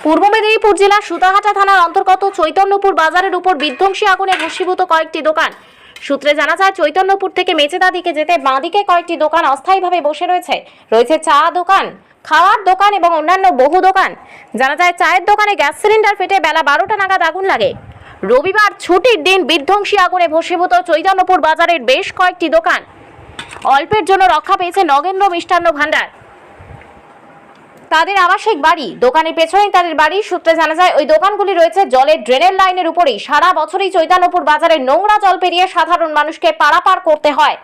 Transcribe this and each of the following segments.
পূর্ব মেদিনীপুর জেলার সুতাহাটা থানার অন্তর্গত চৈতন্যপুর বাজারের উপর বিধ্বংসী আগুনে ভস্মীভূত কয়েকটি দোকান। সূত্রে জানা যায়, চৈতন্যপুর থেকে মেচেদা দিকে যেতে বাঁদিকে কয়েকটি দোকান অস্থায়ীভাবে বসে রয়েছে চা দোকান, খাওয়ার দোকান এবং অন্যান্য বহু দোকান। জানা যায়, চায়ের দোকানে গ্যাস সিলিন্ডার ফেটে বেলা 12টা নাগাদ আগুন লাগে। রবিবার ছুটির দিন বিধ্বংসী আগুনে ভস্মীভূত চৈতন্যপুর বাজারের বেশ কয়েকটি দোকান। অল্পের জন্য রক্ষা পেয়েছে নগেন্দ্র মিষ্টান্ন ভান্ডার। তাদের আবাসিক বাড়ি, দোকানের পেছনেই তাদের বাড়ি। সূত্রে জানা যায়, ওই দোকানগুলি রয়েছে জলের ড্রেনের লাইনের উপরেই। সারা বছরই চৈতন্যপুর বাজারের নোংরা জল পেরিয়ে সাধারণ মানুষকে পারাপার করতে হয়।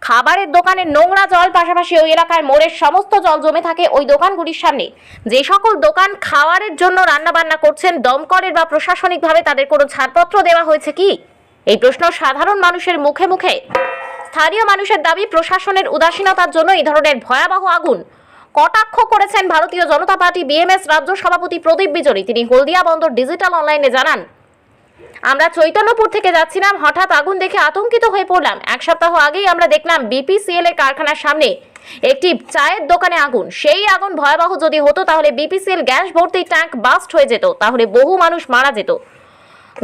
খাবারের দোকানের নোংরা জল, পাশাপাশি ওই এলাকায় মোড়ের সমস্ত জল জমে থাকে ওই দোকানগুলির সামনে। যে সকল দোকান খাওয়ারের জন্য রান্নাবান্না করছেন, দমকলের বা প্রশাসনিকভাবে তাদের কোনো ছাড়পত্র দেওয়া হয়েছে কি, এই প্রশ্ন সাধারণ মানুষের মুখে মুখে। স্থানীয় মানুষের দাবি, প্রশাসনের উদাসীনতার জন্য এই ধরনের ভয়াবহ আগুন। কটাক্ষ করেছেন ভারতীয় জনতা পার্টি বিএমএস রাজ্য সভাপতি প্রদীপ বিজয়ী। তিনি হলদিয়া বন্দর ডিজিটাল অনলাইনে জানান, আমরা চৈতন্যপুর থেকে যাচ্ছিলাম, হঠাৎ আগুন দেখে আতঙ্কিত হয়ে পড়লাম। এক সপ্তাহ আগেই আমরা দেখলাম বিপিসিএল এর কারখানার সামনে একটি চায়ের দোকানে আগুন। সেই আগুন ভয়াবহ যদি হতো তাহলে বিপিসিএল গ্যাস ভর্তি ট্যাঙ্ক বাস্ট হয়ে যেত, তাহলে বহু মানুষ মারা যেত।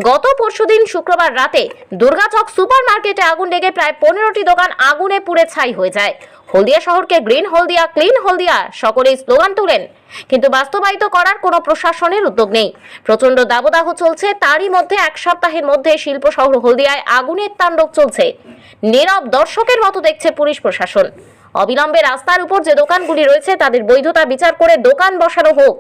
গত পরশুদিন শুক্রবার রাতে দুর্গাচক সুপার মার্কেটে আগুন লেগে প্রায় 15টি দোকান আগুনে পুড়ে ছাই হয়ে যায়। হলদিয়া শহরকে গ্রিন হলদিয়া, ক্লিন হলদিয়া সকলেই স্লোগান তোলেন, কিন্তু বাস্তবায়িত করার কোনো প্রশাসনের উদ্যোগ নেই। প্রচন্ড দাবদাহ চলছে, তারই মধ্যে এক সপ্তাহের মধ্যে শিল্প শহর হলদিয়ায় আগুনের তাণ্ডব চলছে। নীরব দর্শকের মতো দেখছে পুলিশ প্রশাসন। অবিলম্বে রাস্তার উপর যে দোকানগুলি রয়েছে তাদের বৈধতা বিচার করে দোকান বসানো হোক।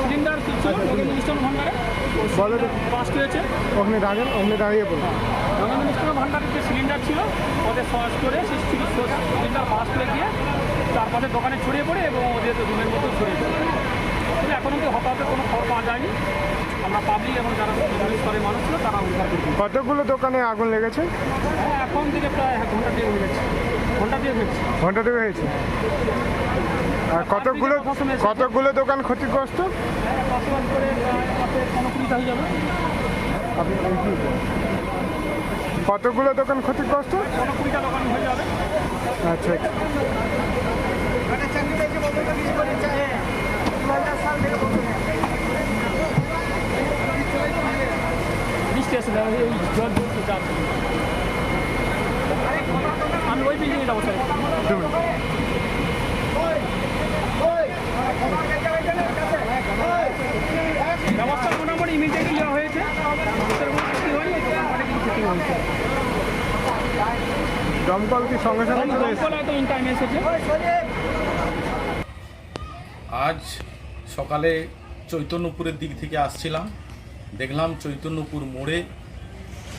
সিলিন্ডার ছিল মিষ্টান্ন ভান্ডারে বাস্ট হয়েছে। ওখানে দাঁড়িয়ে পড়ো। নগেন্দ্র মিষ্টান্ন ভান্ডারের যে সিলিন্ডার ছিল ওদের সস করে সেই সিলিন্ডার বাস্ট হয়ে গিয়ে চারপাশে দোকানে ছড়িয়ে পড়ে এবং ওদের রুমের মতো ছড়িয়ে পড়ে। কিন্তু এখন অব্দি হতাহত কোনো খবর পাওয়া যায়নি। আমরা পাবলিক এবং যারা স্তরের মানুষ ছিল তারা উদ্ধার করি। কতগুলো দোকানে আগুন লেগেছে? হ্যাঁ, এখন থেকে প্রায় ঘন্টা দিয়ে হয়ে গেছে। ঘন্টা থেকে হয়েছে। আর কতগুলো দোকান ক্ষতিগ্রস্ত? করে প্রায় 15-20 হয়ে যাবে। কতগুলো দোকান ক্ষতিগ্রস্ত? 15-20টা দোকান হয়ে যাবে। আচ্ছা, বৃষ্টি আসলে জল আমি ওই বিল্ডিংয়ে যাবো স্যার। ব্যবস্থা মোটামুটি ইমিডিয়েটলি দেওয়া হয়েছে। দমকল কি সঙ্গে সঙ্গে দমকল হয়তো ইন টাইমে এসেছে। আজ সকালে চৈতন্যপুরের দিক থেকে আসছিলাম, দেখলাম চৈতন্যপুর মোড়ে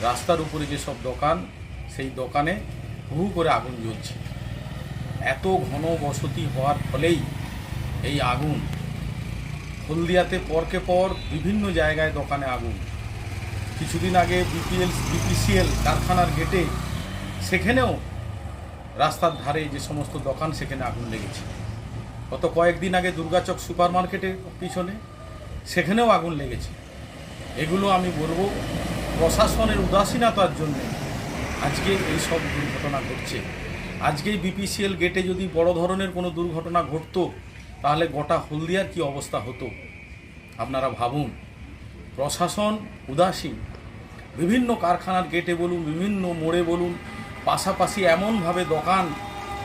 রাস্তার উপরে যেসব দোকান, সেই দোকানে হু করে আগুন জ্বলছে। এত ঘন বসতি হওয়ার ফলেই এই আগুন। হলদিয়াতে পরকে পর বিভিন্ন জায়গায় দোকানে আগুন। কিছুদিন আগে বিপিসিএল কারখানার গেটে, সেখানেও রাস্তার ধারে যে সমস্ত দোকান সেখানে আগুন লেগেছে। গত কয়েকদিন আগে দুর্গাচক সুপার মার্কেটের পিছনে সেখানেও আগুন লেগেছে। এগুলো আমি বলবো প্রশাসনের উদাসীনতার জন্য আজকে এই সব দুর্ঘটনা ঘটছে। আজকেই বিপিসিএল গেটে যদি বড় ধরনের কোনো দুর্ঘটনা ঘটতো তাহলে গোটা হলদিয়ার কি অবস্থা হতো আপনারা ভাবুন। প্রশাসন উদাসীন। বিভিন্ন কারখানার গেটে বলুন, বিভিন্ন মোড়ে বলুন, পাশাপাশি এমনভাবে দোকান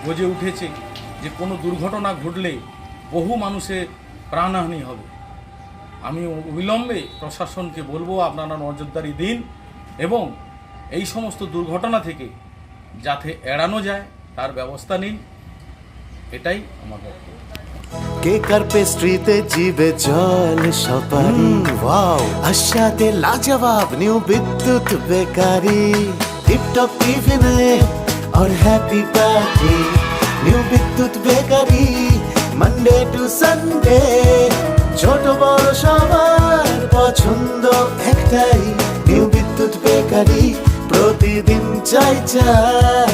গজে উঠেছে যে কোনো দুর্ঘটনা ঘটলে বহু মানুষের প্রাণহানি হবে। আমি অবিলম্বে প্রশাসনকে বলবো, আপনারা নজরদারি দিন এবং এই সমস্ত দুর্ঘটনা থেকে যাতে এড়ানো যায় তার ব্যবস্থা নিন। এটাই আমার বক্তব্য। কেক আর পেস্ট্রিতে জিবে জল সপারি ওয়াও আশাতে লাজবাব নিউ বিদ্যুৎ বেকারি টিপটপ টিফিনে और हैप्पी पार्टी নিউ বিদ্যুৎ বেকারি মানডে টু সানডে ছোট বড় সবার পছন্দ একটাই নিউ বিদ্যুৎ বেকারি প্রতিদিন চাই চাই